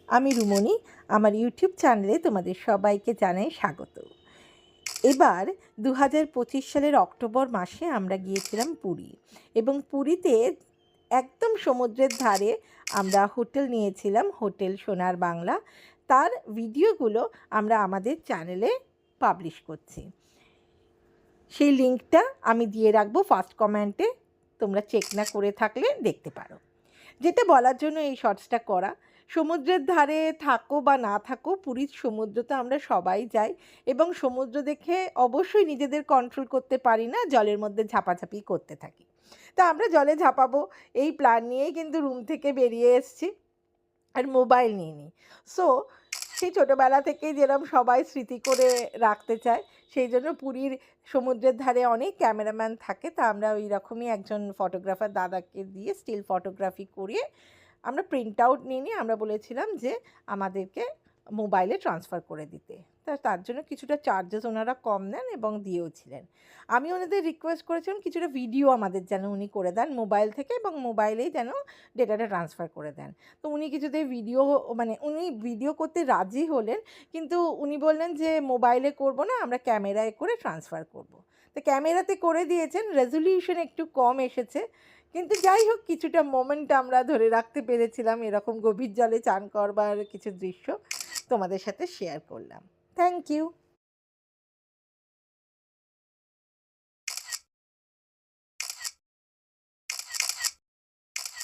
আমি রুমনি, আমার ইউটিউব চ্যানেলে তোমাদের সবাইকে জানাই স্বাগত। এবার 2025 সালের অক্টোবর মাসে আমরা গিয়েছিলাম পুরী, এবং পুরীতে একদম সমুদ্রের ধারে আমরা হোটেল নিয়েছিলাম, হোটেল সোনার বাংলা। তার ভিডিওগুলো আমরা আমাদের চ্যানেলে পাবলিশ করছি। সেই লিঙ্কটা আমি দিয়ে রাখবো ফার্স্ট কমেন্টে, তোমরা চেক না করে থাকলে দেখতে পারো। যেটা বলার জন্য এই শর্টসটা করা, সমুদ্রের ধারে থাকো বা না থাকো, পুরীর সমুদ্রতে আমরা সবাই যাই, এবং সমুদ্র দেখে অবশ্যই নিজেদের কন্ট্রোল করতে পারি না, জলের মধ্যে ঝাপাঝাপি করতে থাকি। তা আমরা জলে ঝাঁপাবো এই প্ল্যান নিয়েই কিন্তু রুম থেকে বেরিয়ে এসেছি, আর মোবাইল নিয়ে নিই। সো সেই ছোটোবেলা থেকেই যেরকম সবাই স্মৃতি করে রাখতে চায়, সেই জন্য পুরীর সমুদ্রের ধারে অনেক ক্যামেরাম্যান থাকে, তা আমরা ওই রকমই একজন ফটোগ্রাফার দাদাকে দিয়ে স্টিল ফটোগ্রাফি করিয়ে আমরা প্রিন্ট আউট নিয়ে নিয়ে আমরা বলেছিলাম যে আমাদেরকে মোবাইলে ট্রান্সফার করে দিতে। তার জন্য কিছুটা চার্জেস ওনারা কম নেন এবং দিয়েওছিলেন। আমি ওনাদের রিকোয়েস্ট করেছিলাম কিছুটা ভিডিও আমাদের যেন উনি করে দেন মোবাইল থেকে, এবং মোবাইলেই যেন ডেটাটা ট্রান্সফার করে দেন। তো উনি কিছুতেই ভিডিও, মানে উনি ভিডিও করতে রাজি হলেন, কিন্তু উনি বললেন যে মোবাইলে করব না, আমরা ক্যামেরায় করে ট্রান্সফার করব। তো ক্যামেরাতে করে দিয়েছেন, রেজলিউশন একটু কম এসেছে, কিন্তু যাই হোক কিছুটা মোমেন্ট আমরা ধরে রাখতে পেরেছিলাম। এরকম গভীর জলে চান করবার কিছু দৃশ্য তোমাদের সাথে শেয়ার করলাম। Thank you.